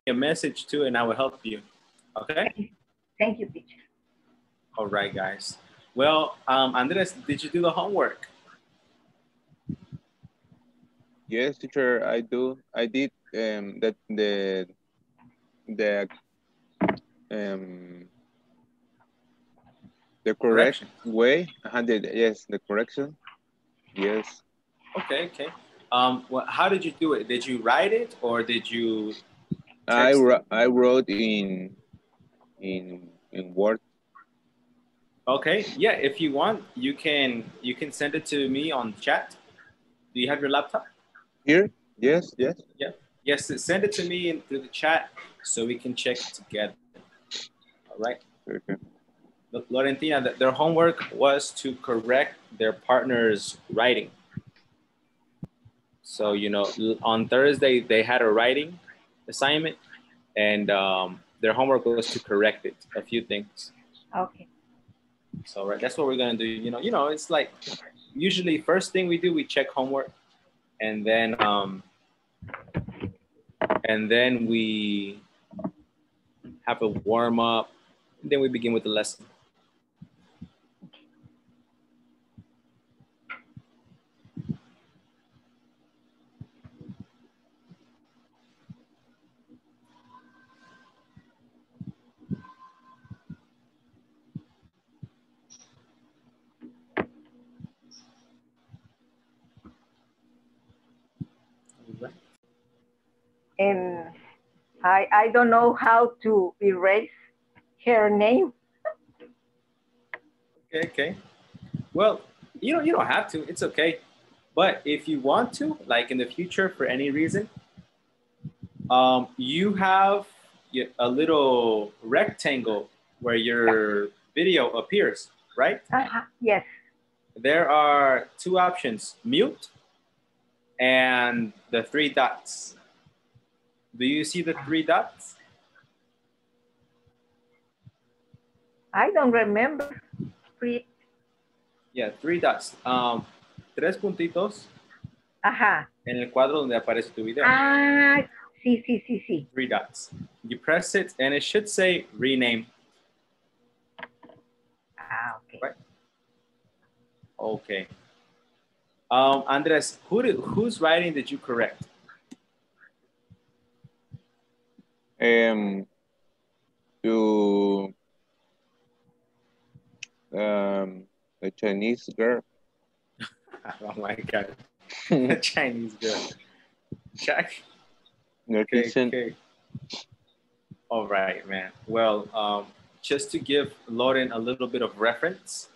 a message too, and I will help you. Okay? Thank you, teacher. All right, guys. Well, Andres, did you do the homework? Yes, teacher, I do. I did that the um the correct Correction. way. Yes, the correction. Yes. Okay, okay. How did you do it? Did you write it or did you I text it? I wrote in Word. Okay, yeah. If you want, you can send it to me on chat. Do you have your laptop? Here? Yes, yes. Yeah. Yes. Send it to me through the chat so we can check it together. All right. Okay. Lorentina, their homework was to correct their partner's writing. So, you know, on Thursday, they had a writing assignment and their homework was to correct it, a few things. Okay. So, right, that's what we're going to do. You know, it's like usually first thing we do, we check homework and then we have a warm up and then we begin with the lesson. And I don't know how to erase her name. Okay, okay. Well, you don't have to. It's okay. But if you want to, like in the future, for any reason, you have a little rectangle where your video appears, right? Yes. There are two options, mute and the three dots. Do you see the three dots? I don't remember. Three. Yeah, three dots. Tres puntitos Ajá. en el cuadro donde aparece tu video. Ah, sí, sí, sí, sí. Three dots. You press it and it should say rename. Ah, okay. Right? Okay. Andres, whose writing did you correct? To the Chinese girl. Oh my God. The Chinese girl. Check. Okay, okay. All right, man. Well, just to give Lauren a little bit of reference,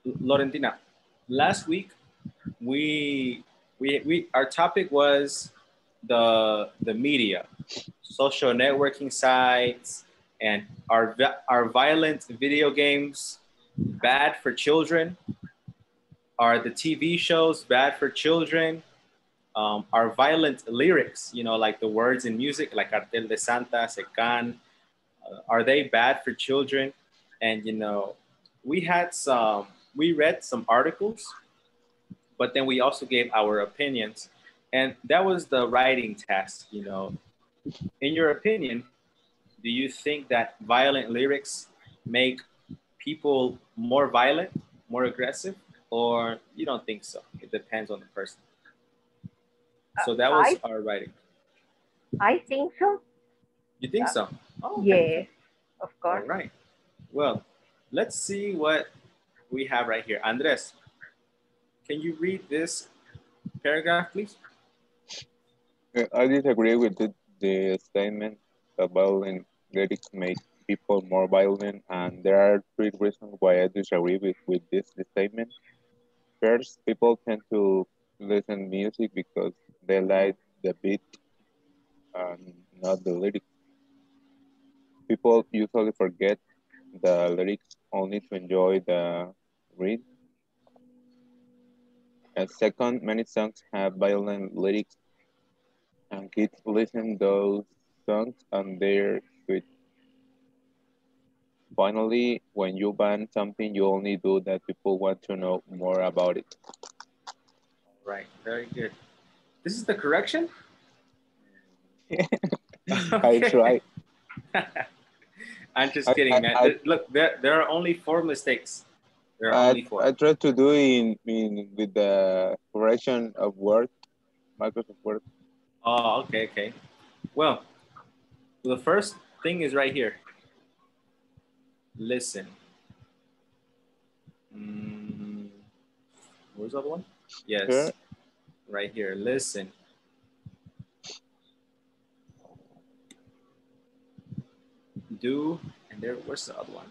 Laurentina, last week we our topic was the media, social networking sites, and our violent video games bad for children? Are the TV shows bad for children? Are violent lyrics, you know, like the words in music, like Cartel de Santa, Secan, are they bad for children? And, you know, we read some articles, but then we also gave our opinions. And that was the writing task, you know. In your opinion, do you think that violent lyrics make people more violent, more aggressive, or you don't think so? It depends on the person. So that was our writing. I think so. You think so? Oh, okay. Yes, of course. All right. Well, let's see what we have right here. Andres, can you read this paragraph, please? I disagree with the statement that violent lyrics make people more violent, and there are three reasons why I disagree with this statement. First, people tend to listen music because they like the beat and not the lyrics. People usually forget the lyrics only to enjoy the read. And second, many songs have violent lyrics, and kids listen those songs and they're sweet. Finally, when you ban something, you only do that people want to know more about it. Right, very good. This is the correction? I try. I'm just kidding, man. Look, there are only 4 mistakes. There are only 4. I try to do in with the correction of Word, Microsoft Word. Oh, okay. Well, the first thing is right here. Listen. Where's the other one? Yes, Here. right here. Listen. Do, and there, where's the other one?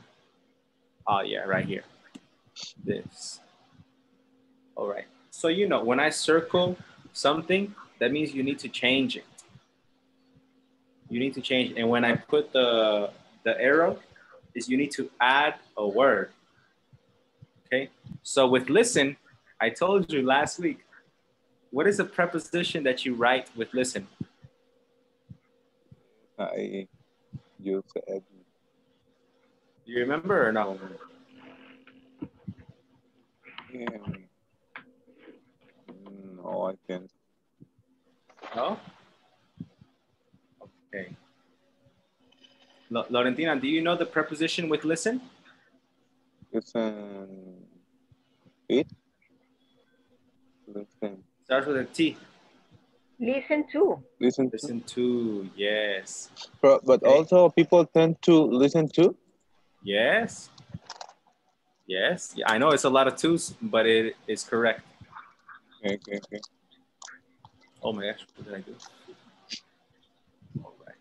Oh yeah, right here. This. All right. So you know, when I circle something, that means you need to change it. You need to change it. And when I put the arrow, is you need to add a word. Okay. So with listen, I told you last week, what is the preposition that you write with listen? You said. Do you remember or no? No, I can't. No? Okay. Laurentina, do you know the preposition with listen? Listen. It. Listen. Starts with a T. Listen to. Listen to, yes. But Okay. also people tend to listen to. Yes. Yes. Yeah, I know it's a lot of twos, but it is correct. Okay. Oh my gosh, what did I do? All right.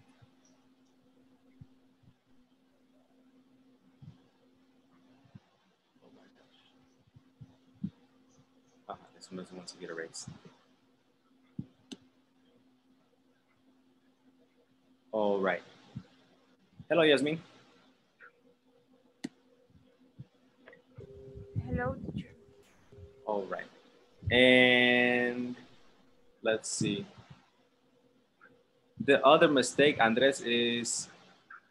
Oh my gosh. This one doesn't want to get erased. All right. Hello, Yasmin. Hello, teacher. All right. And let's see. The other mistake, Andres, is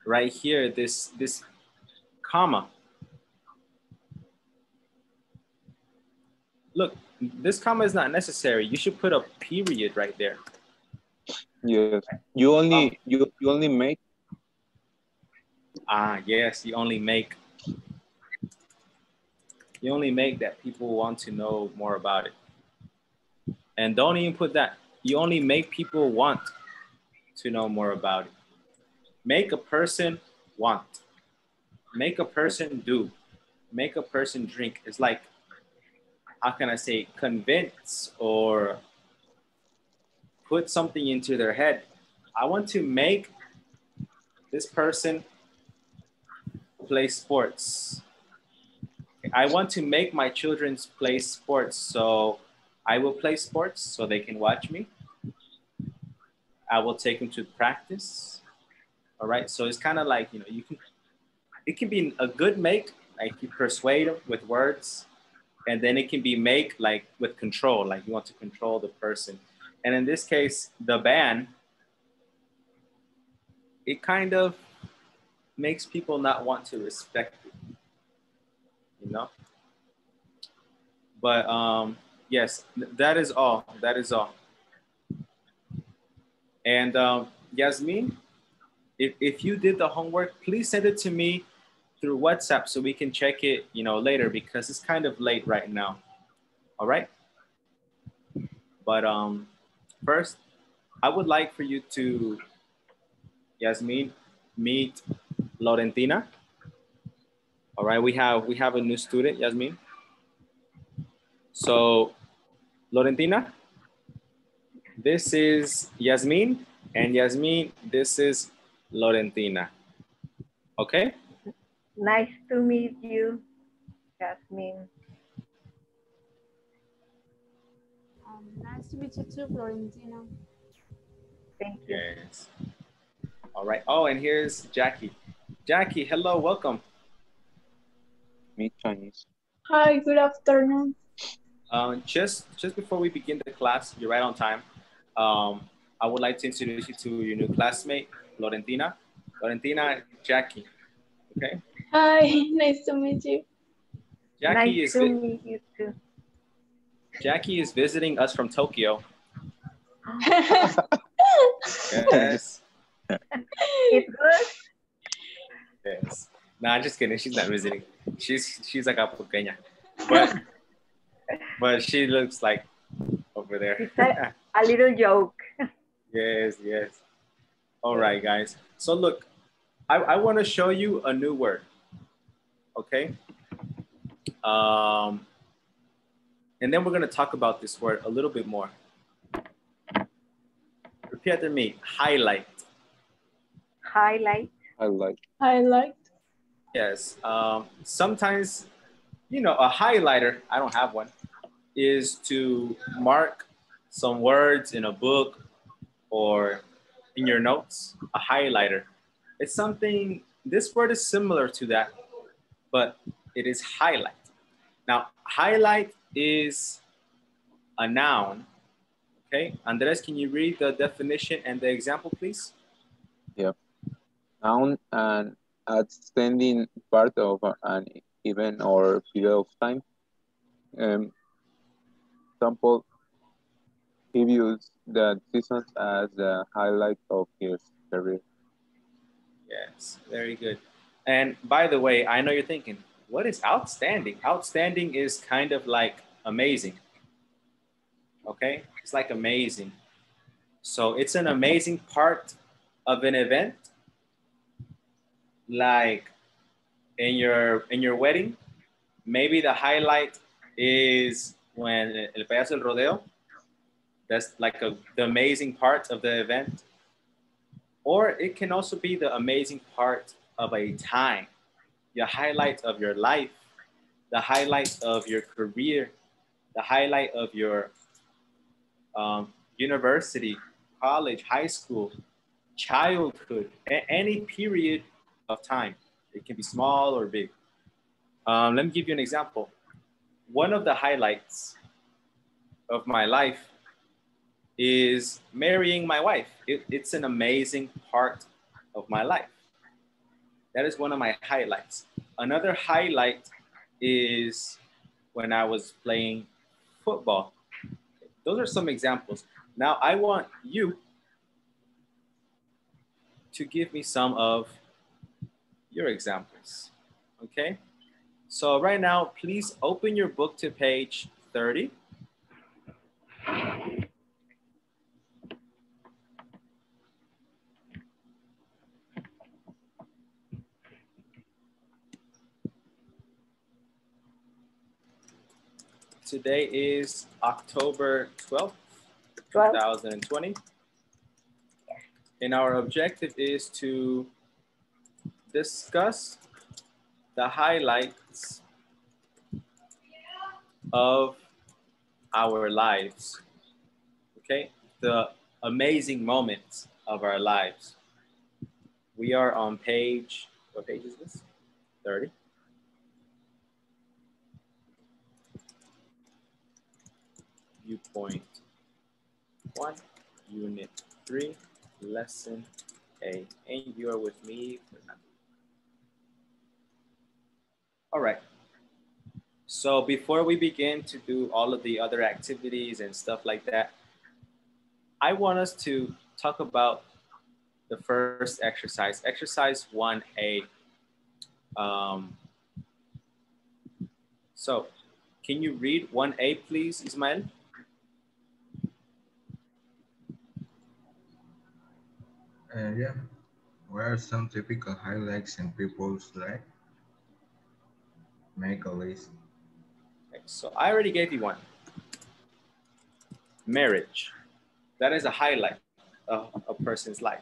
right here, this comma. Look, this comma is not necessary. You should put a period right there. Yes. You only make. Yes, you only make that people want to know more about it. And don't even put that. You only make people want to know more about it. Make a person want. Make a person do. Make a person drink. It's like, how can I say, convince or put something into their head. I want to make this person play sports. I want to make my children play sports, so I will play sports so they can watch me. I will take them to practice. All right, so it's kind of like, you know, it can be a good make, like you persuade them with words, and then it can be make like with control, like you want to control the person. And in this case, the ban, it kind of makes people not want to respect it, you know? But yes, that is all. That is all. And Yasmin, if you did the homework, please send it to me through WhatsApp so we can check it, you know, later because it's kind of late right now. All right. But first, I would like for you to, Yasmin, meet Laurentina. All right, we have a new student, Yasmin. So, Laurentina, this is Yasmin, and Yasmin, this is Laurentina. Okay? Nice to meet you, Jasmine. Nice to meet you too, Florentina. Thank you. Yes. All right. Oh, and here's Jackie. Jackie, hello, welcome. Me Chinese. Hi, good afternoon. Just before we begin the class, you're right on time. I would like to introduce you to your new classmate, Laurentina. Laurentina, Jackie. Okay. Hi, nice to meet you. Jackie nice to meet you too. Jackie is visiting us from Tokyo. Yes. It's good. Yes. No, I'm just kidding. She's not visiting. She's like Acapulqueña, but she looks like over there. It's a little joke. Yes, yes. All right, guys. So look, I want to show you a new word. Okay. And then we're going to talk about this word a little bit more. Repeat after me. Highlight. Highlight. Highlight. Yes. Sometimes, you know, a highlighter, I don't have one, is to mark some words in a book or in your notes. A highlighter. It's something, this word is similar to that, but it is highlight. Now, highlight is a noun. Okay, Andres, can you read the definition and the example, please? Yeah. Noun, an outstanding part of an event or period of time. Example, he views the seasons as the highlight of his career. Yes, very good. And by the way, I know you're thinking, what is outstanding? Outstanding is kind of like amazing. Okay, it's like amazing. So it's an amazing part of an event, like in your wedding. Maybe the highlight is when el payaso del rodeo. That's like the amazing part of the event. Or it can also be the amazing part of a time, the highlight of your life, the highlight of your career, the highlight of your university, college, high school, childhood, any period of time. It can be small or big. Let me give you an example. One of the highlights of my life is marrying my wife. It's an amazing part of my life. That is one of my highlights. Another highlight is when I was playing football. Those are some examples. Now I want you to give me some of your examples, okay? So right now, please open your book to page 30. Today is October 12th, 2020. And our objective is to discuss the highlights of our lives, okay? The amazing moments of our lives. We are on page, what page is this? 30. Viewpoint 1, Unit 3, Lesson A. And you are with me, Fernando. All right. So before we begin to do all of the other activities and stuff like that, I want us to talk about the first exercise, exercise 1A. So can you read 1A, please, Ismael? Yeah. What are some typical highlights in people's life? Make a list. Okay, so I already gave you one. Marriage. That is a highlight of a person's life.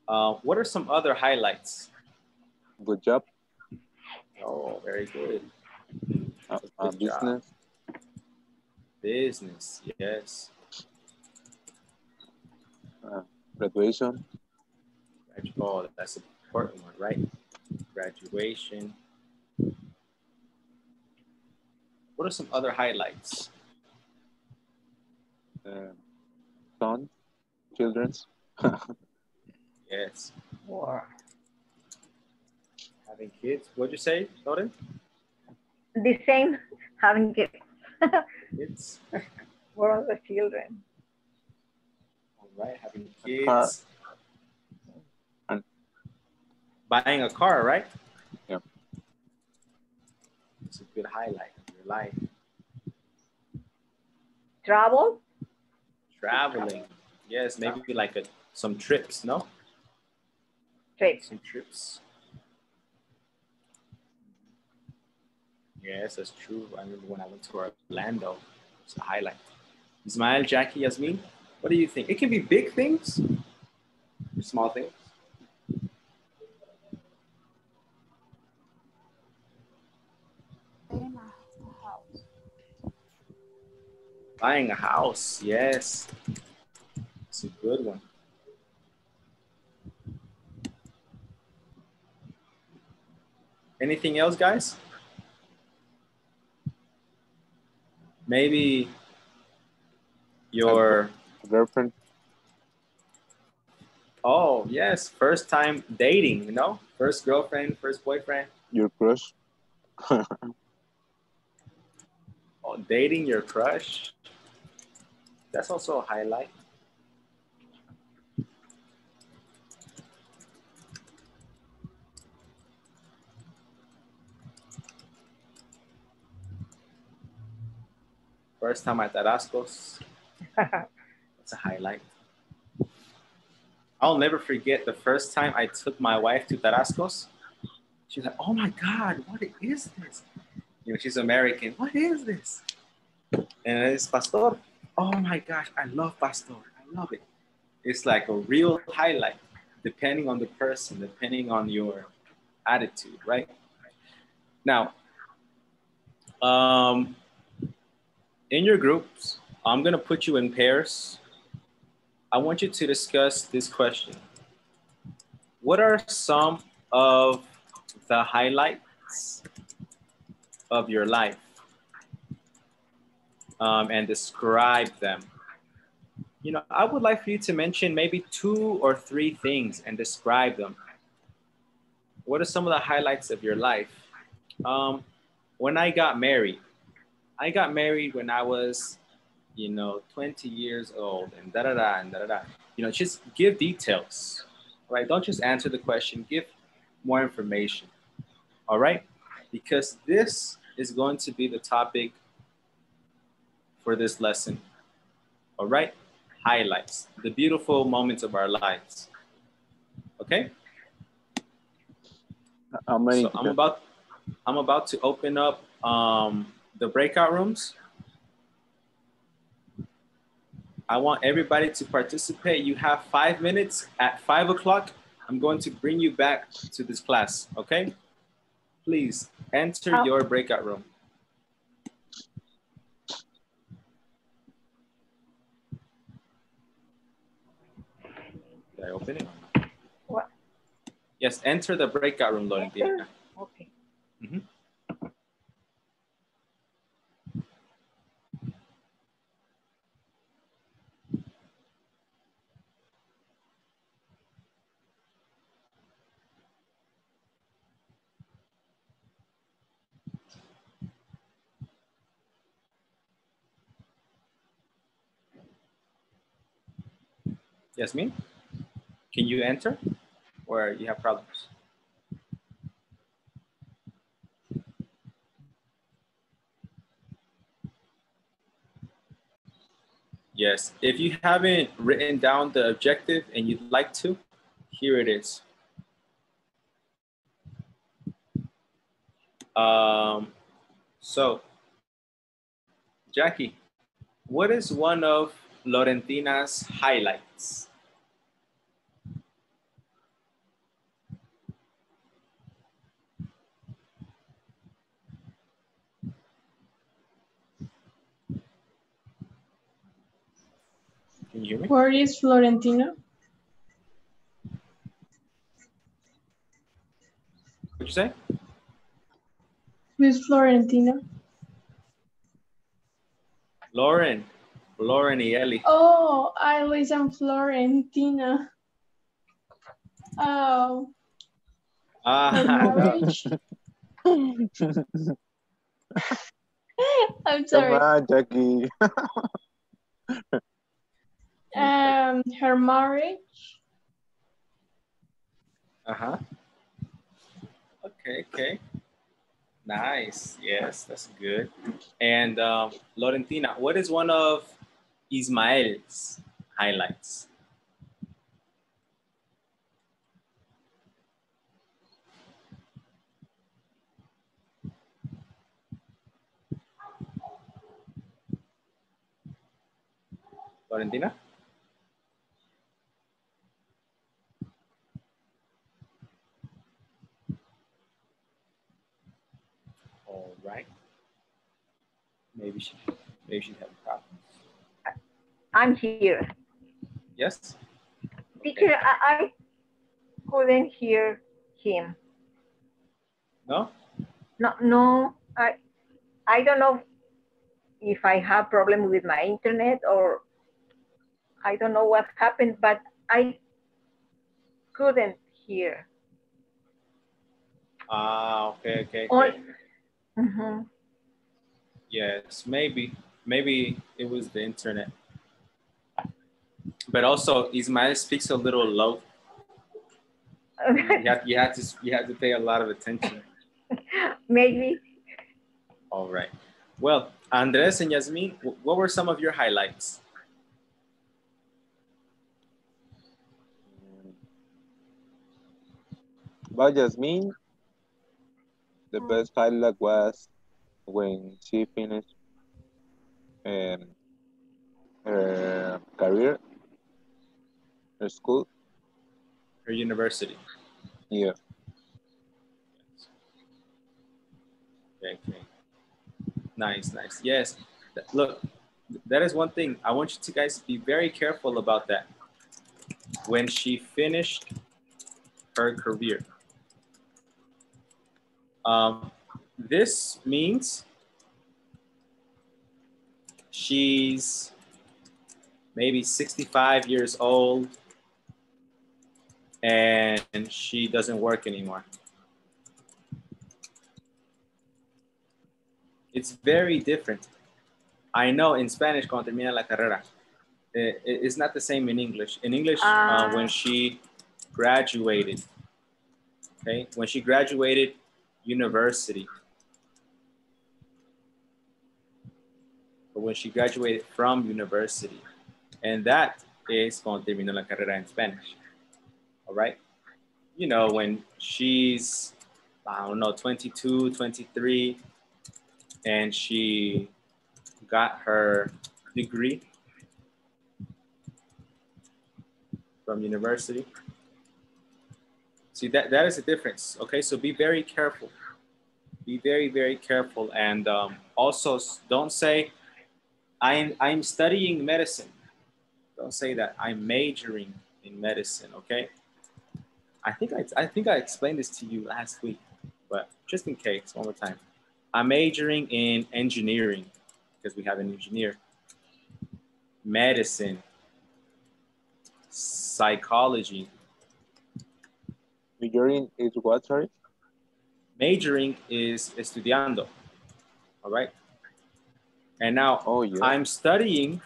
What are some other highlights? Good job. Oh, very good. Good Business. job. Business, yes. Graduation. Oh, that's an important one, right? Graduation. What are some other highlights? Son, children's. Yes. Or Having kids. What'd you say, Loren? the same, having kids. Kids. More of the children. All right, having kids. Buying a car, right? Yeah. It's a good highlight of your life. Travel? Traveling. Yes, maybe like some trips, no? Trips. Some trips. Yes, that's true. I remember when I went to Orlando, it's a highlight. Ismail, Jackie, Yasmin, what do you think? It can be big things or small things. Buying a house. Buying a house, yes. It's a good one. Anything else, guys? Maybe your girlfriend. Oh, yes, first time dating, you know? First girlfriend, first boyfriend. Your crush. Oh, dating your crush. That's also a highlight. First time at Tarascos. That's a highlight. I'll never forget the first time I took my wife to Tarascos. She was like, oh my God, what is this? You know, she's American. What is this? And it's Pastor. Oh my gosh, I love Pastor. I love it. It's like a real highlight, depending on the person, depending on your attitude, right? Now, in your groups, I'm gonna put you in pairs. I want you to discuss this question. What are some of the highlights of your life? And describe them. You know, I would like for you to mention maybe 2 or 3 things and describe them. What are some of the highlights of your life? When I got married when I was, 20 years old and da-da-da and da-da-da. You know, just give details, right? Don't just answer the question, give more information, all right? Because this is going to be the topic for this lesson, all right? Highlights, the beautiful moments of our lives, okay? How many? So I'm about to open up the breakout rooms. I want everybody to participate. You have 5 minutes. At 5 o'clock, I'm going to bring you back to this class, okay? Please enter your breakout room. Did I open it? What? Yes, enter the breakout room, Lorentina. Okay. Mm-hmm. Yasmin, can you enter or you have problems? Yes, if you haven't written down the objective and you'd like to, here it is. So, Jackie, what is one of Lorentina's highlights? Can you hear me? Where is Florentina? What'd you say? Who is Florentina? Lauren y Ellie. Oh, I listen Florentina. Oh, her marriage? I'm Come sorry. on, Jackie. Her marriage? Uh-huh. Okay. Nice. Yes, that's good. And Laurentina, what is one of Ismael's highlights? Laurentina? All right. Maybe she had a problem. I'm here. Yes? Teacher, I couldn't hear him. No? No, I don't know if I have problem with my internet or I don't know what happened, but I couldn't hear. Ah, okay. Mm-hmm. Yes, maybe it was the internet. But also Ismael speaks a little low. You have to pay a lot of attention. Maybe. All right. Well, Andres and Yasmin, what were some of your highlights? About Jasmine, the best highlight was when she finished her career, her school. Her university. Yeah. Okay. Nice. Yes. Look, that is one thing. I want you to guys be very careful about that. When she finished her career. This means she's maybe 65 years old and she doesn't work anymore. It's very different. I know in Spanish, cuando termina la carrera, it's not the same in English. In English, when she graduated, okay, when she graduated university, or when she graduated from university, and that is cuando terminó la carrera in Spanish. All right? You know, when she's, I don't know, 22, 23, and she got her degree from university. See, that is the difference, okay? So be very careful. Be very, very careful. And also, don't say, I'm studying medicine. Don't say that. I'm majoring in medicine, okay? I think I explained this to you last week, but just in case, one more time. I'm majoring in engineering because we have an engineer. Medicine, psychology. Majoring is what, sorry? Majoring is estudiando, all right? And now I'm studying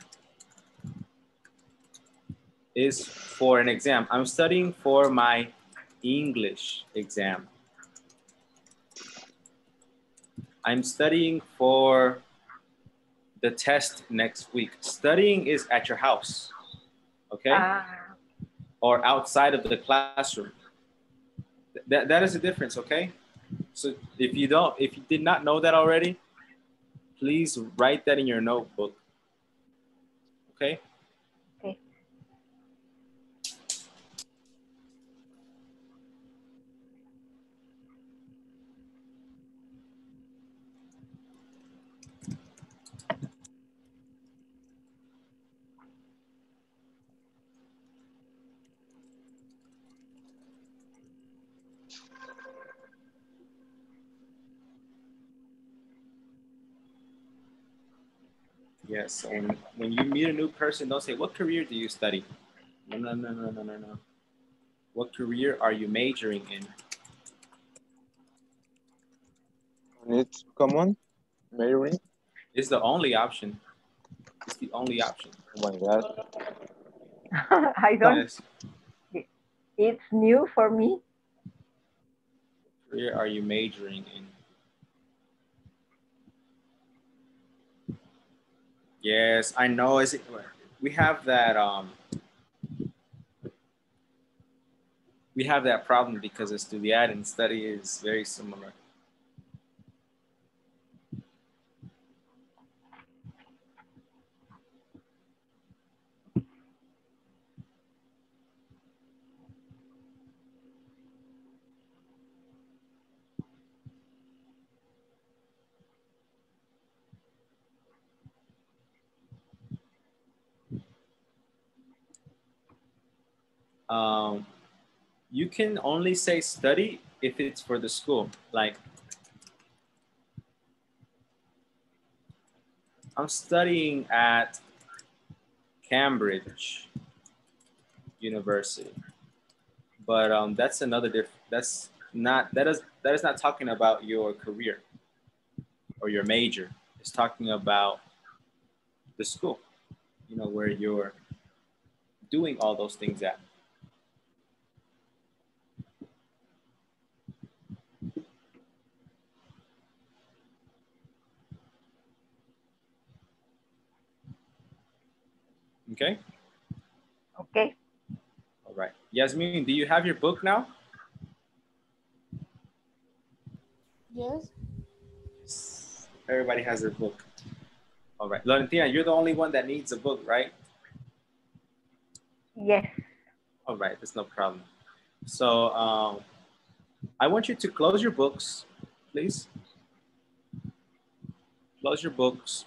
is for an exam. I'm studying for my English exam. I'm studying for the test next week. Studying is at your house, okay? Or outside of the classroom. That is the difference, okay? So if you did not know that already, please write that in your notebook, okay? Okay. Yes, and when you meet a new person, don't say, what career do you study? No. What career are you majoring in? It's common, majoring. It's the only option. It's the only option. Oh my God. I don't. Yes. It's new for me. career are you majoring in? Yes, I know. We have that we have that problem because estudiar and study is very similar. You can only say study if it's for the school. Like, I'm studying at Cambridge University, but that's another that is not talking about your career or your major. It's talking about the school, you know, where you're doing all those things at. Okay. Okay. All right. Yasmin, do you have your book now? Yes. Everybody has their book. All right. Valentina, you're the only one that needs a book, right? Yes. All right. That's no problem. So I want you to close your books, please. Close your books.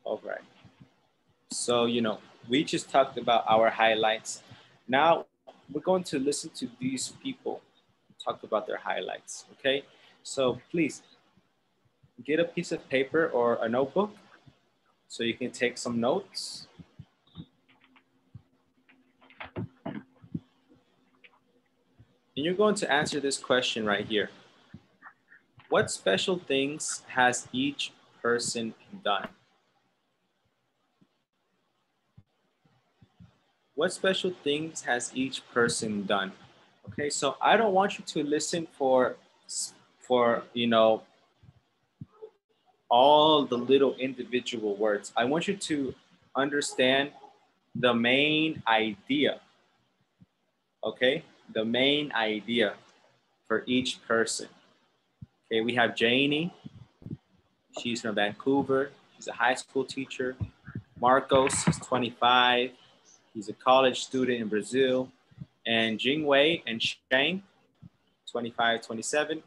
All right. So, you know, we just talked about our highlights. Now we're going to listen to these people talk about their highlights, okay? So please get a piece of paper or a notebook so you can take some notes. And you're going to answer this question right here. What special things has each person done? What special things has each person done? Okay, so I don't want you to listen for you know, all the little individual words. I want you to understand the main idea, okay? The main idea for each person. Okay, we have Janie. She's from Vancouver. She's a high school teacher. Marcos is 25. He's a college student in Brazil. And Jingwei and Shang, 25, 27.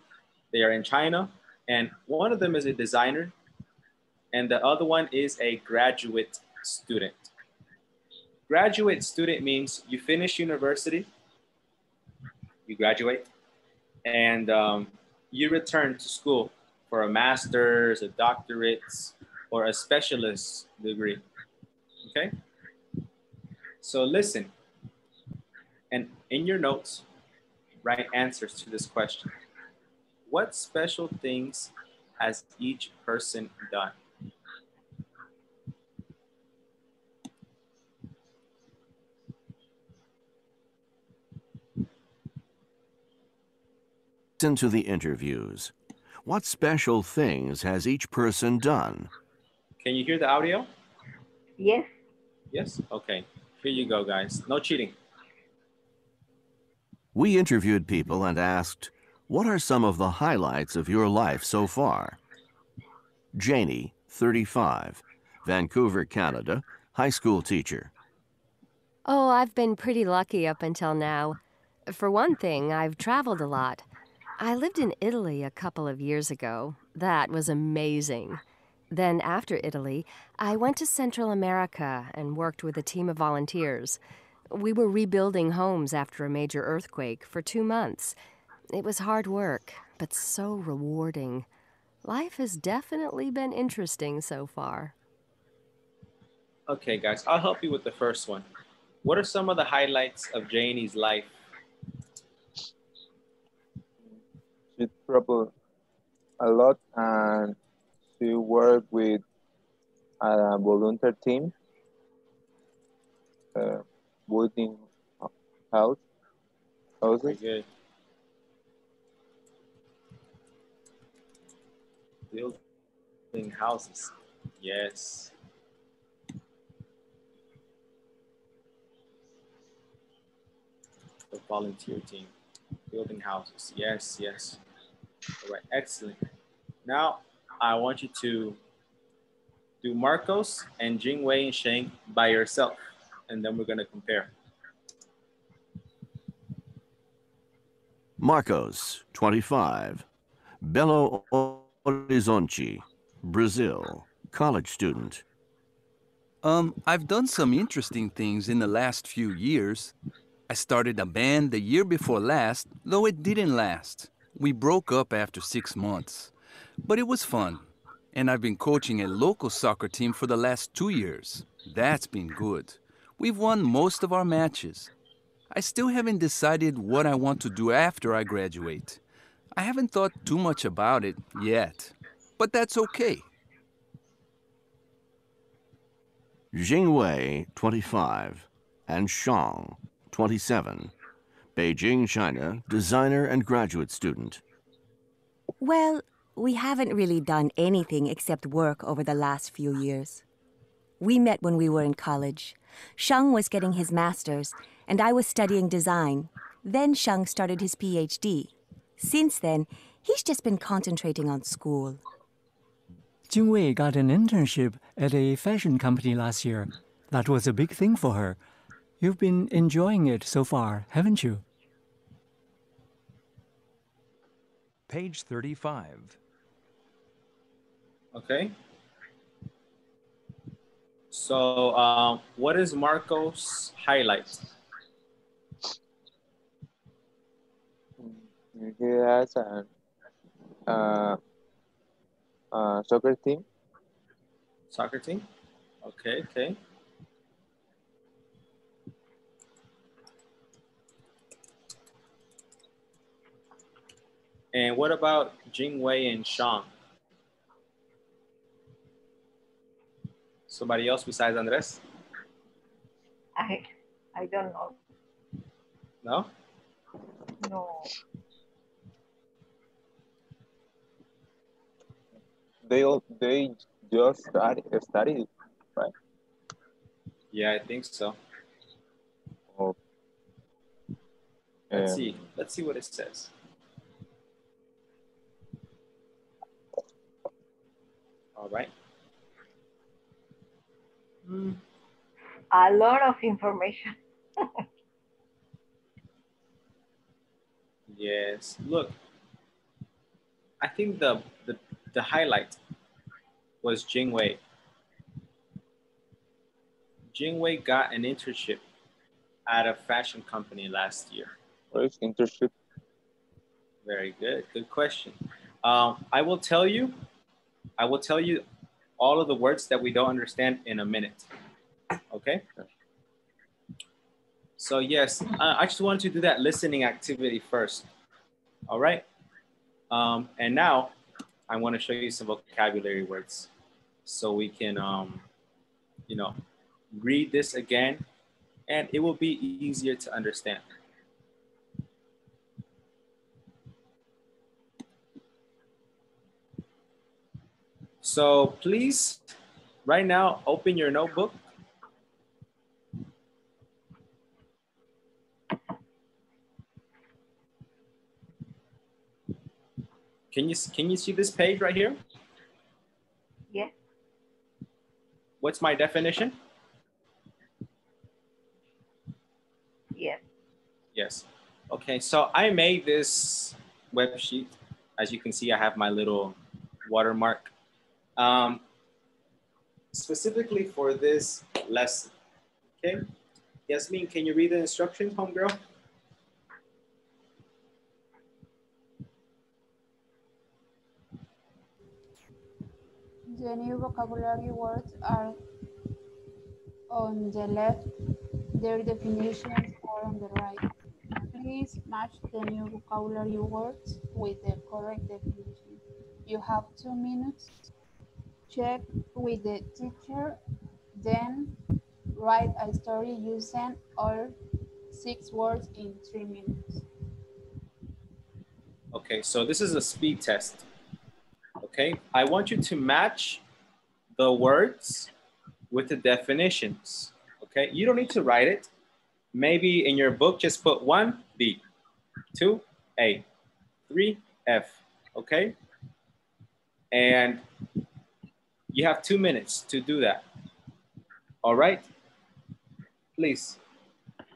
They are in China. And one of them is a designer. And the other one is a graduate student. Graduate student means you finish university, you graduate, and you return to school for a master's, a doctorate, or a specialist degree, okay? So listen, and in your notes, write answers to this question. What special things has each person done? Listen to the interviews. What special things has each person done? Can you hear the audio? Yes. Yes? Okay. Here you go, guys. No cheating. We interviewed people and asked, what are some of the highlights of your life so far? Janie, 35, Vancouver, Canada, high school teacher. Oh, I've been pretty lucky up until now. For one thing, I've traveled a lot. I lived in Italy a couple of years ago. That was amazing. Then after Italy, I went to Central America and worked with a team of volunteers. We were rebuilding homes after a major earthquake for 2 months. It was hard work, but so rewarding. Life has definitely been interesting so far. Okay, guys, I'll help you with the first one. What are some of the highlights of Janie's life? She traveled a lot and she worked with a volunteer team, uh, building house, Very houses. good. Building houses. Yes. The volunteer team. Building houses. Yes, yes. All right, excellent. Now, I want you to do Marcos and Jingwei and Sheng by yourself, and then we're going to compare. Marcos, 25, Belo Horizonte, Brazil, college student. I've done some interesting things in the last few years. I started a band the year before last, though it didn't last. We broke up after 6 months. But it was fun. And I've been coaching a local soccer team for the last 2 years. That's been good. We've won most of our matches. I still haven't decided what I want to do after I graduate. I haven't thought too much about it yet. But that's okay. Jingwei, 25, and Shang, 27, Beijing, China, designer and graduate student. Well, we haven't really done anything except work over the last few years. We met when we were in college. Shang was getting his master's, and I was studying design. Then Shang started his PhD. Since then, he's just been concentrating on school. Jingwei got an internship at a fashion company last year. That was a big thing for her. You've been enjoying it so far, haven't you? Page 35. Okay. So, what is Marcos' highlight? He has a soccer team. Soccer team? Okay, okay. And what about Jingwei and Shang? Somebody else besides Andres? I don't know. No? No. They just studied, right? Yeah, I think so. Oh. Let's see. Let's see what it says. All right. A lot of information. Yes. Look, I think the highlight was Jingwei. Jingwei got an internship at a fashion company last year. What is internship? Very good. Good question. I will tell you all of the words that we don't understand in a minute. Okay? So yes, I just wanted to do that listening activity first. All right? And now I want to show you some vocabulary words so we can, read this again and it will be easier to understand. So please, right now, open your notebook. Can you see this page right here? Yes. What's my definition? Yes. Yes. Okay, so I made this web sheet. As you can see, I have my little watermark. Specifically for this lesson. Okay. Yasmin, can you read the instructions, homegirl? The new vocabulary words are on the left, their definitions are on the right. Please match the new vocabulary words with the correct definition. You have 2 minutes. Check with the teacher, then write a story using all 6 words in 3 minutes. Okay, so this is a speed test. Okay, I want you to match the words with the definitions. Okay, you don't need to write it. Maybe in your book, just put 1, B, 2, A, 3, F, okay? And you have 2 minutes to do that. All right? Please,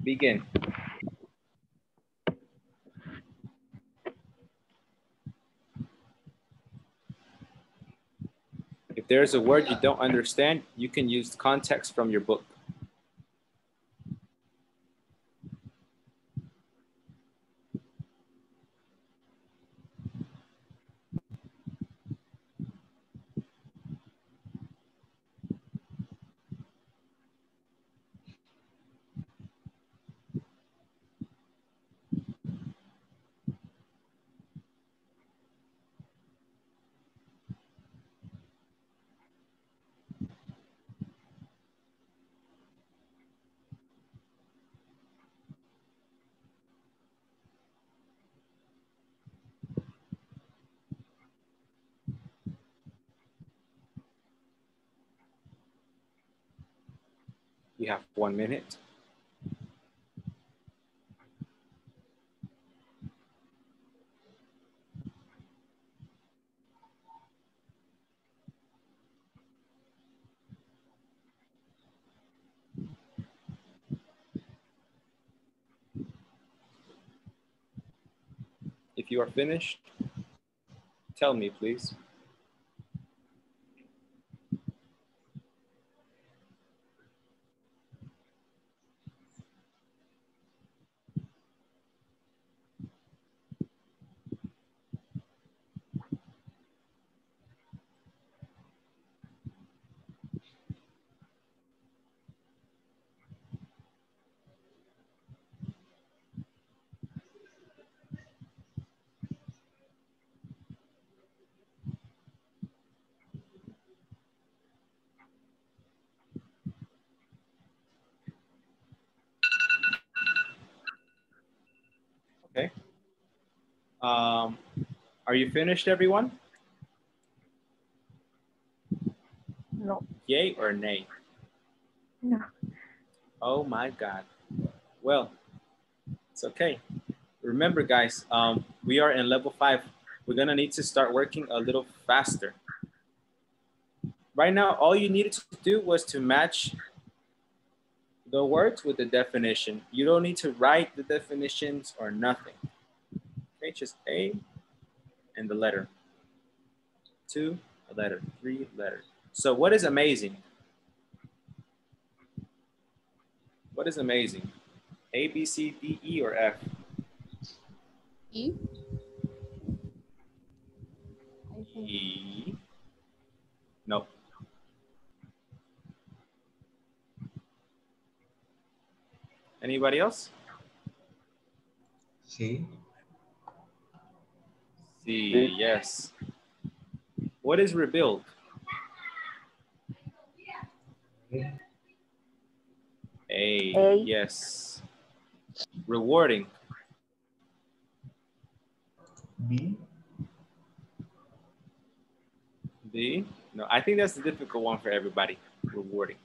begin. If there's a word you don't understand, you can use context from your book. You have 1 minute. If you are finished, tell me, please. Okay. Are you finished, everyone? No. Yay or nay? No. Oh my God. Well, it's okay. Remember, guys, we are in level 5. We're gonna need to start working a little faster. Right now, all you needed to do was to match the words with the definition. You don't need to write the definitions or nothing. Okay, just A and the letter. 2, a letter. 3, letter. So what is amazing? What is amazing? A, B, C, D, E, or F? E. I think. E. No. Anybody else? C. C, yes. What is rebuild? A, yes. Rewarding? B. B? No, I think that's the difficult one for everybody. Rewarding.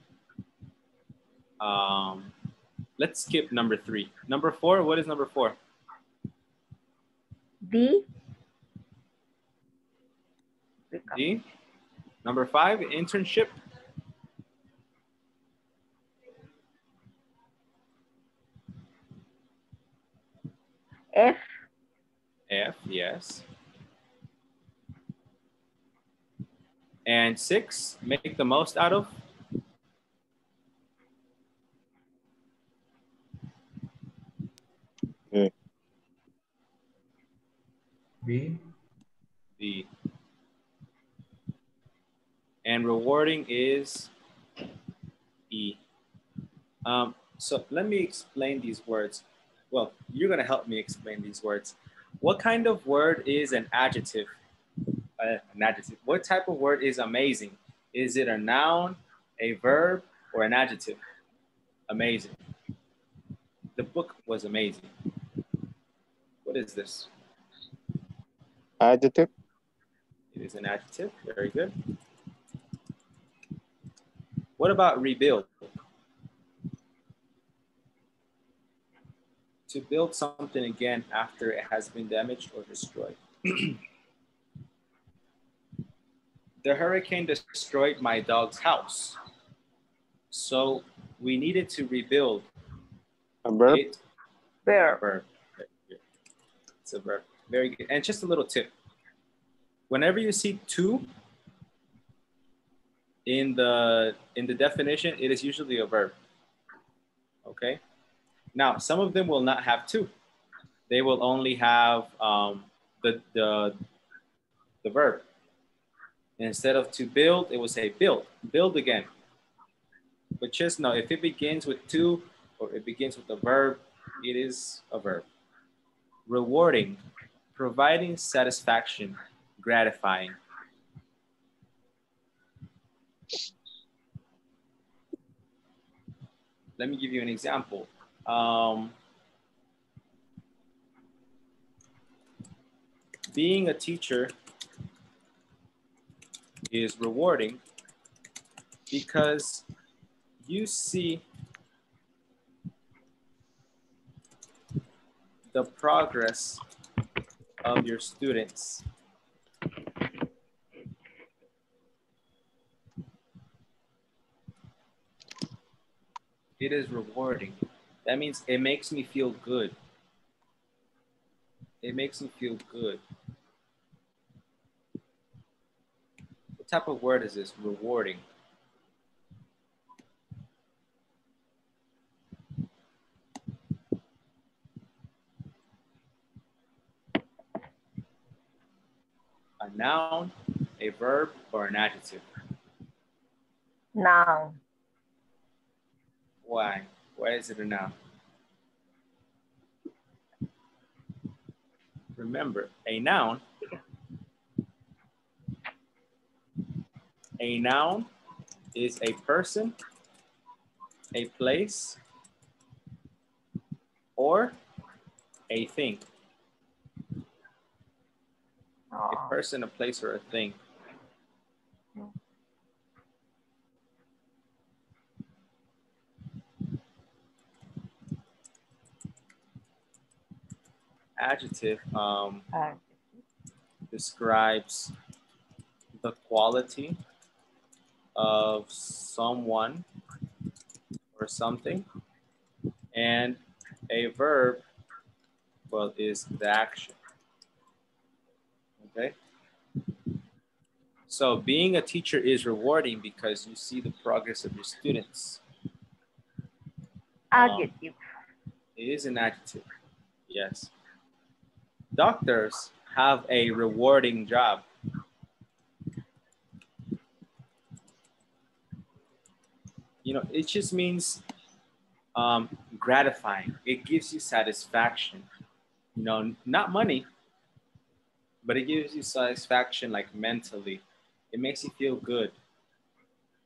Let's skip number 3. Number 4, what is number 4? D. D. Number 5, internship. F. F, yes. And 6, make the most out of? A. B. B. And rewarding is E. So let me explain these words. Well, you're gonna help me explain these words. What kind of word is an adjective? An adjective. What type of word is amazing? Is it a noun, a verb, or an adjective? Amazing. The book was amazing. What is this? Adjective. It is an adjective. Very good. What about rebuild? To build something again after it has been damaged or destroyed. The hurricane destroyed my dog's house. So we needed to rebuild. A verb. It. Verb. Verb. It's a verb. Very good. And just a little tip. Whenever you see to in the definition, it is usually a verb. Okay. Now, some of them will not have to. They will only have the verb. Instead of to build, it will say build. Build again. But just know, if it begins with to or it begins with a verb, it is a verb. Rewarding, providing satisfaction, gratifying. Let me give you an example. Being a teacher is rewarding because you see the progress of your students. It is rewarding. That means it makes me feel good. It makes me feel good. What type of word is this? Rewarding. A noun, a verb, or an adjective? Noun. Why? Why is it a noun? Remember, a noun is a person, a place, or a thing. A person, a place, or a thing. Adjective describes the quality of someone or something, and a verb, well, is the action. Okay. So being a teacher is rewarding because you see the progress of your students. Adjective. It is an adjective. Yes. Doctors have a rewarding job. You know, it just means gratifying. It gives you satisfaction. You know, not money, but it gives you satisfaction like mentally. It makes you feel good.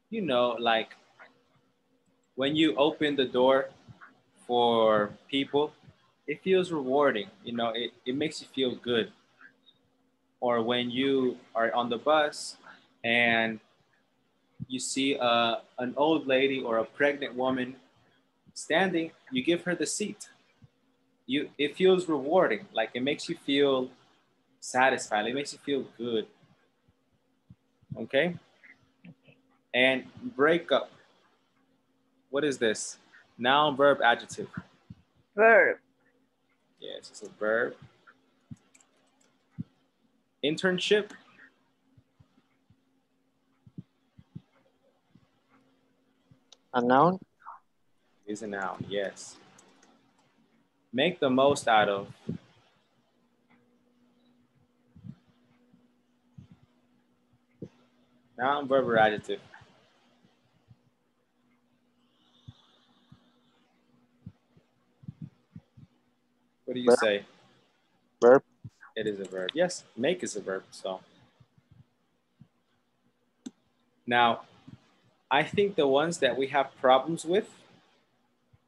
You know, like when you open the door for people, it feels rewarding. You know, it makes you feel good. Or when you are on the bus and you see an old lady or a pregnant woman standing, you give her the seat. It feels rewarding. Like it makes you feel satisfied. It makes you feel good. Okay? And break up. What is this? Noun, verb, adjective. Verb. Yes, it's a verb. Internship. A noun. Is a noun, yes. Make the most out of. Noun, verb, or adjective? What do you Verb. say? Verb. It is a verb. Yes, make is a verb. So now, I think the ones that we have problems with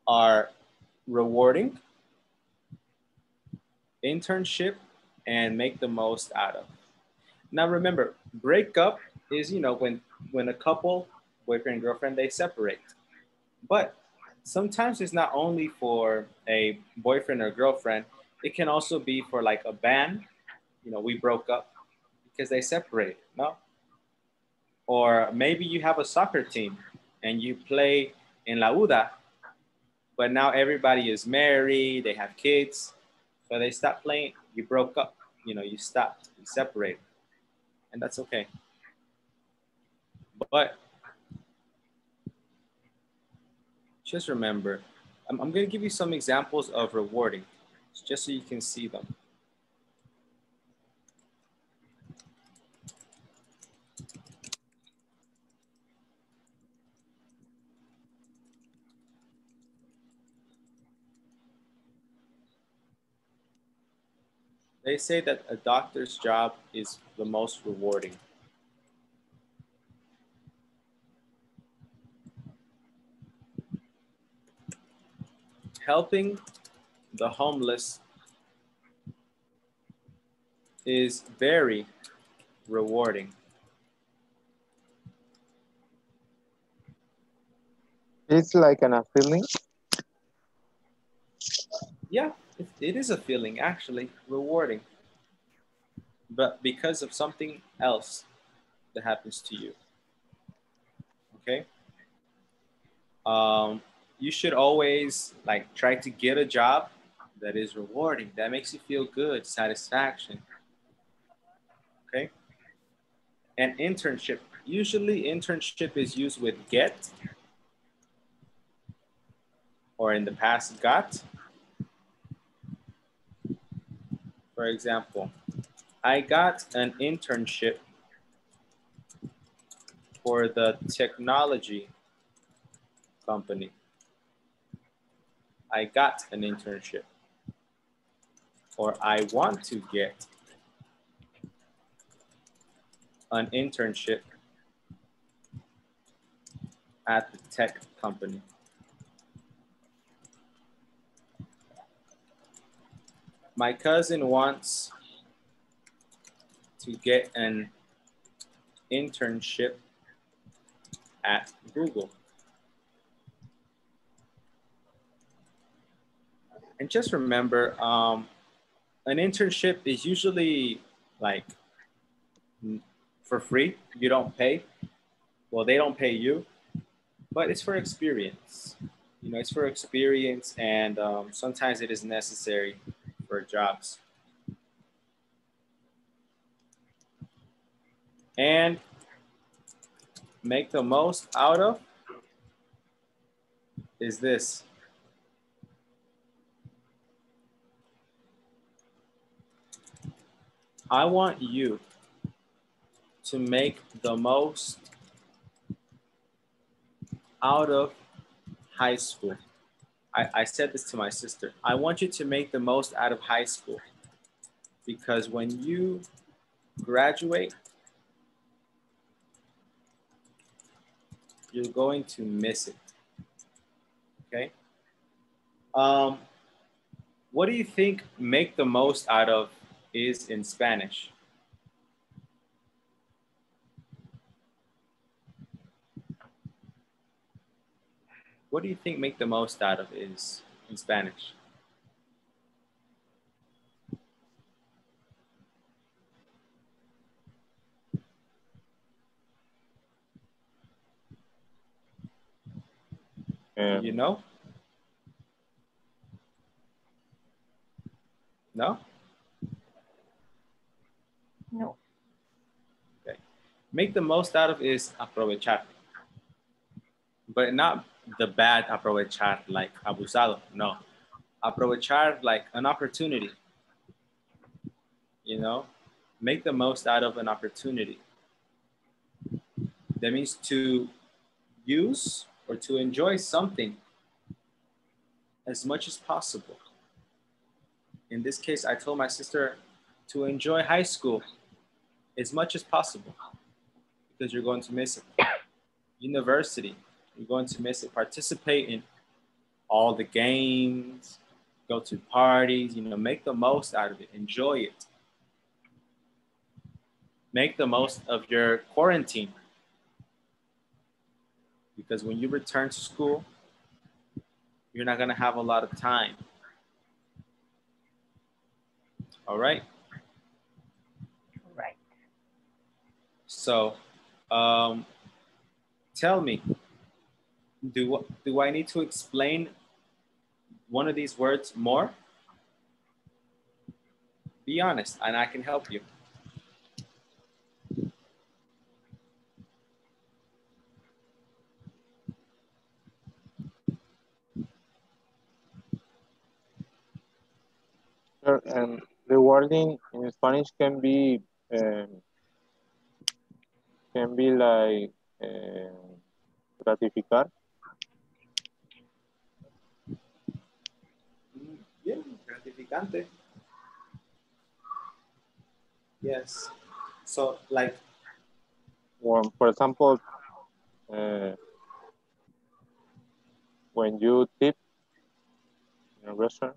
are rewarding, internship, and make the most out of. Now remember, break up is, when a couple, boyfriend and girlfriend, they separate. But sometimes it's not only for a boyfriend or girlfriend, it can also be for like a band. We broke up because they separated, no? Or maybe you have a soccer team and you play in La UDA, but now everybody is married, they have kids, so they stopped playing, you broke up, you stopped, you separated, and that's okay. But just remember, I'm going to give you some examples of rewarding, just so you can see them. They say that a doctor's job is the most rewarding. Helping the homeless is very rewarding. It's like a feeling. Yeah, it is a feeling, actually, rewarding. But because of something else that happens to you. Okay? You should always try to get a job that is rewarding, that makes you feel good, satisfaction. Okay? And internship. Usually internship is used with get, or in the past got. For example, I got an internship for the technology company. I got an internship. Or I want to get an internship at the tech company. My cousin wants to get an internship at Google. And just remember, an internship is usually for free. You don't pay. Well, they don't pay you, but it's for experience. It's for experience, and sometimes it is necessary for jobs. And make the most out of is this. I want you to make the most out of high school. I said this to my sister. I want you to make the most out of high school, because when you graduate, you're going to miss it. Okay? What do you think make the most out of is in Spanish? What do you think make the most out of is in Spanish? You know? No? No. Okay. Make the most out of is aprovechar. But not the bad aprovechar like abusado. No. Aprovechar like an opportunity. Make the most out of an opportunity. That means to use or to enjoy something as much as possible. In this case, I told my sister to enjoy high school as much as possible because you're going to miss it. University, you're going to miss it. Participate in all the games, go to parties, make the most out of it. Enjoy it. Make the most of your quarantine. Because when you return to school, you're not going to have a lot of time. All right? Right. So, tell me, do I need to explain one of these words more? Be honest, and I can help you. Sure, rewarding in Spanish can be like gratificar. Yeah, gratificante. Yes. So, like, Well, for example, when you tip in a restaurant,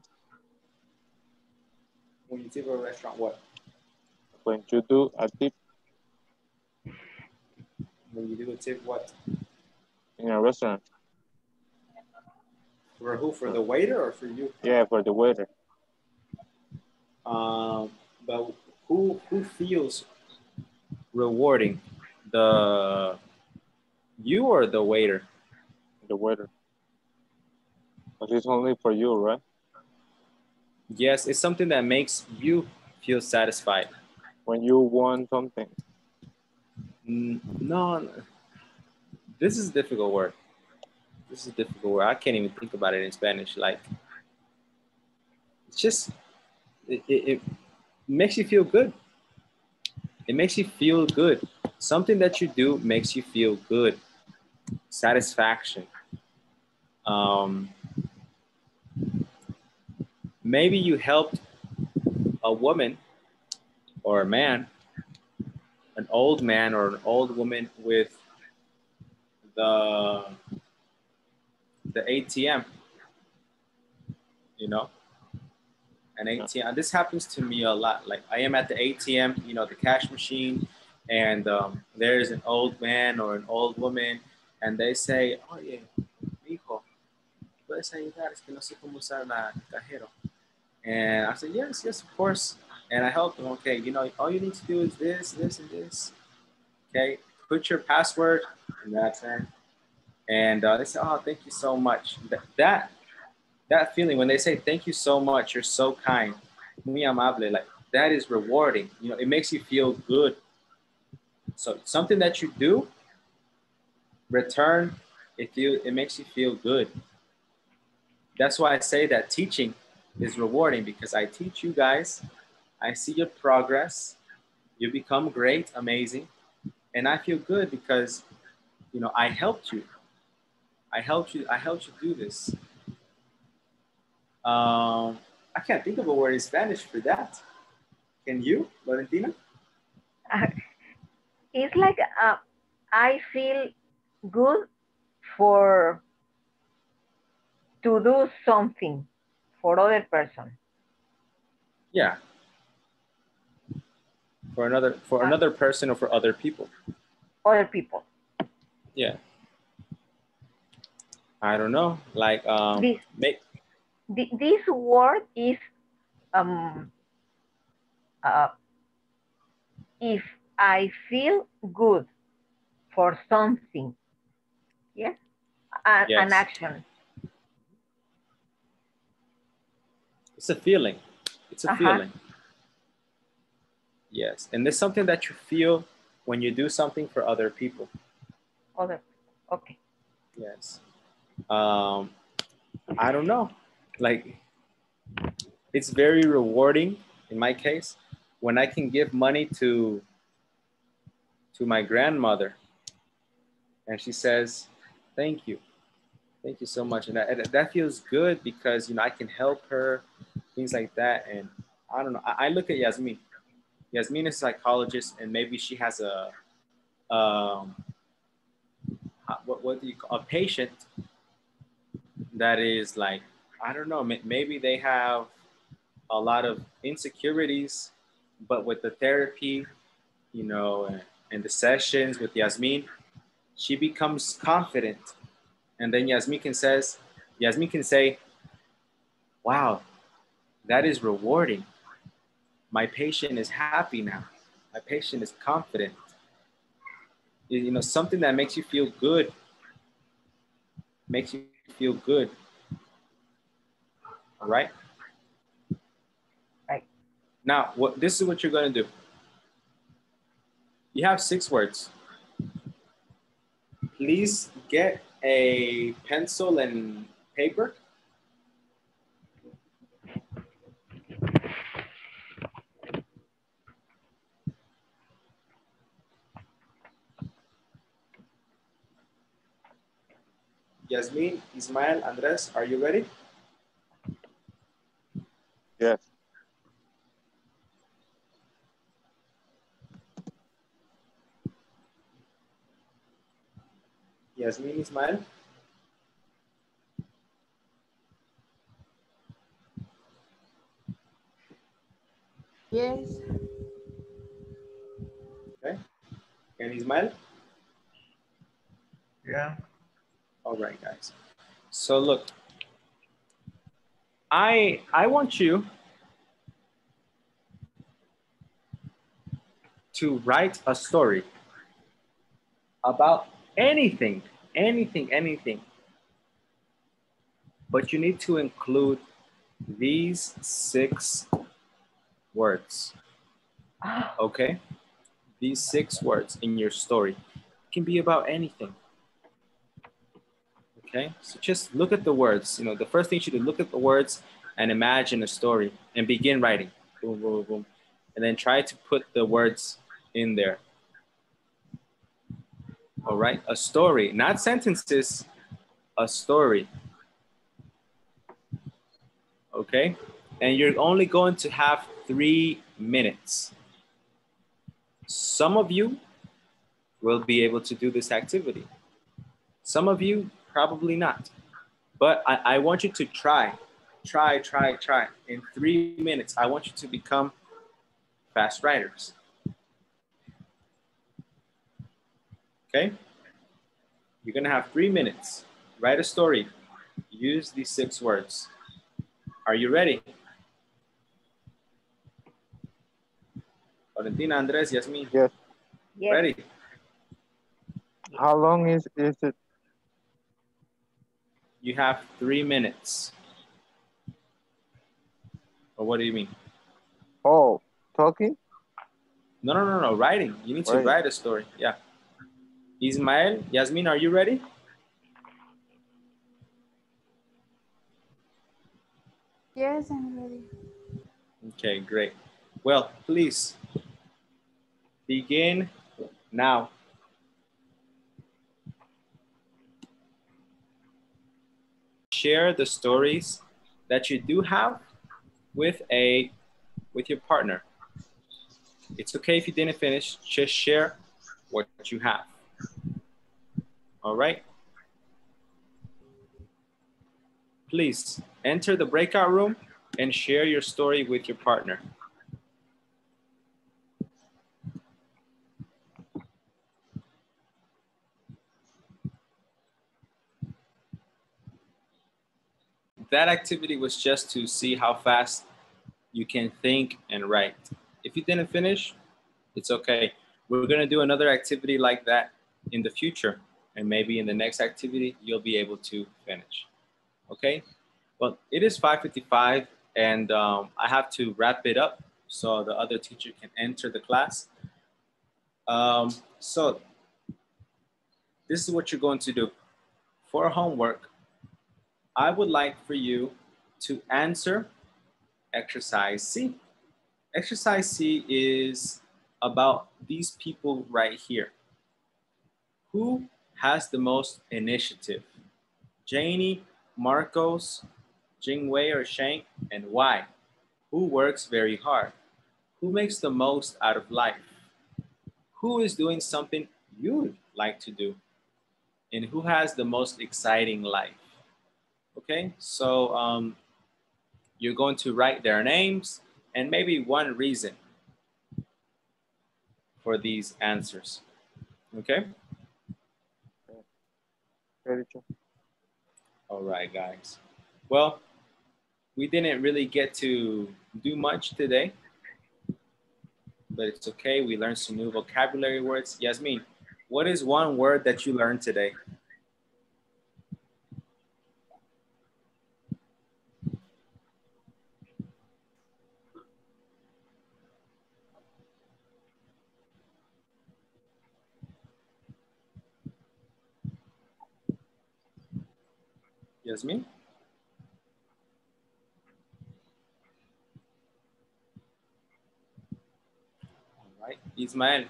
when you tip a restaurant, what? when you do a tip When you do a tip, what? in a restaurant. For who? For the waiter or for you? Yeah, for the waiter. But who feels rewarding? You or the waiter? The waiter. But it's only for you, right? Yes, it's something that makes you feel satisfied. When you want something. No, this is a difficult word. This is a difficult word. I can't even think about it in Spanish. Like, it's just, it makes you feel good. It makes you feel good. Something that you do makes you feel good. Satisfaction. Maybe you helped a woman or a man, an old man or an old woman with the ATM, an ATM. This happens to me a lot. Like, I am at the ATM, the cash machine, and there's an old man or an old woman, and they say, "Oye, hijo, puedes ayudar? Es que no sé cómo usar el cajero." And I said, yes, of course. And I help them. Okay, all you need to do is this, this, and this. Okay, put your password, and that's it. And they say, "Oh, thank you so much." That feeling when they say, "Thank you so much, you're so kind," muy amable, like, that is rewarding. It makes you feel good. So something that you do, return, it makes you feel good. That's why I say that teaching is rewarding, because I teach you guys, I see your progress, you become great, amazing, and I feel good because, I helped you. I helped you do this. I can't think of a word in Spanish for that. Can you, Valentina? It's like I feel good to do something for other person. Yeah. For another person or for other people. Other people. Yeah. I don't know. Like this word is if I feel good for something. Yes. An action. It's a feeling. It's a feeling. Yes. And it's something that you feel when you do something for other people. Okay. Yes. I don't know. Like, it's very rewarding in my case when I can give money to my grandmother And she says, thank you. Thank you so much. And that feels good because, you know, I can help her, things like that. And I don't know. I look at Yasmin. Yasmin is a psychologist, and maybe she has what do you call a patient that is like, I don't know, maybe they have a lot of insecurities, but with the therapy, you know, and the sessions with Yasmin, she becomes confident. And then Yasmin can say, wow, that is rewarding. My patient is happy now. My patient is confident. You know, something that makes you feel good, makes you feel good. All right? Right. Now, this is what you're going to do. You have 6 words. Please get a pencil and paper. Yasmin, Ismael, Andres, are you ready? Yes. Yasmin, Ismael? Yes. Okay. And Ismael? Yeah. All right, guys. So look, I want you to write a story about anything, anything. But you need to include these 6 words. Okay? These 6 words in your story. It can be about anything. Okay? So just look at the words. You know, the first thing you should do, look at the words and imagine a story and begin writing. Boom, boom, boom. And then try to put the words in there. All right? A story, not sentences, a story. Okay? And you're only going to have 3 minutes. Some of you will be able to do this activity. Some of you, probably not. But I want you to try. In 3 minutes, I want you to become fast writers. Okay? You're gonna have 3 minutes. Write a story. Use these 6 words. Are you ready? Valentina, Andres, Yasmin. Yes. Yes. Ready? How long is it? You have 3 minutes. Or what do you mean? Oh, talking? No. Writing. You need to Right. write a story. Yeah. Ismael, Yasmin, are you ready? Yes, I'm ready. Okay, great. Well, please begin now. Share the stories that you do have with your partner. It's okay if you didn't finish, just share what you have. All right? Please enter the breakout room and share your story with your partner. That activity was just to see how fast you can think and write. If you didn't finish, it's okay. We're gonna do another activity like that in the future, and maybe in the next activity, you'll be able to finish, okay? Well, it is 5:55, and I have to wrap it up so the other teacher can enter the class. So this is what you're going to do. For homework, I would like for you to answer exercise C. Exercise C is about these people right here. Who has the most initiative? Janie, Marcos, Jingwei, or Shank, and why? Who works very hard? Who makes the most out of life? Who is doing something you'd like to do? And who has the most exciting life? Okay, so you're going to write their names and maybe one reason for these answers. Okay? All right, guys. Well, we didn't really get to do much today, but it's okay. We learned some new vocabulary words. Yasmin, what is one word that you learned today? Yasmin? All right. Ismael,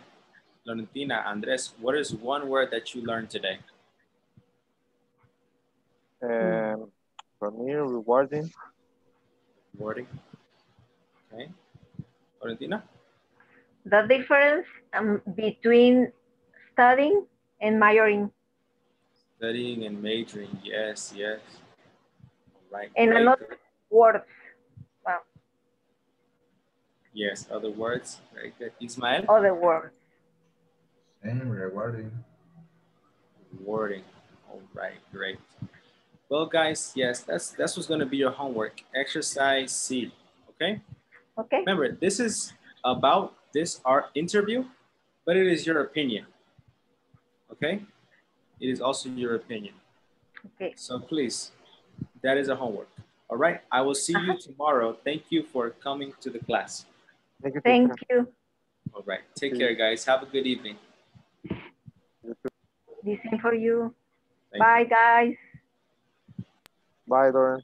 Florentina, Andres, what is one word that you learned today? For me, rewarding. Rewarding. Okay. Florentina? The difference between studying and majoring. Studying and majoring. Yes, yes. All right. And great, another great. word. Wow. Yes, other words. Very good. Ismael? Other words. Same, rewarding. Rewarding. All right, great. Well, guys, yes, that's what's going to be your homework. Exercise C. Okay. Okay. Remember, this is about this art interview, but it is your opinion. Okay. It is also your opinion. Okay. So please, that is a homework. All right. I will see you tomorrow. Thank you for coming to the class. Thank you. All right. Take care, guys. Have a good evening. The same for you. Thank Bye, you. guys. Bye, Doran.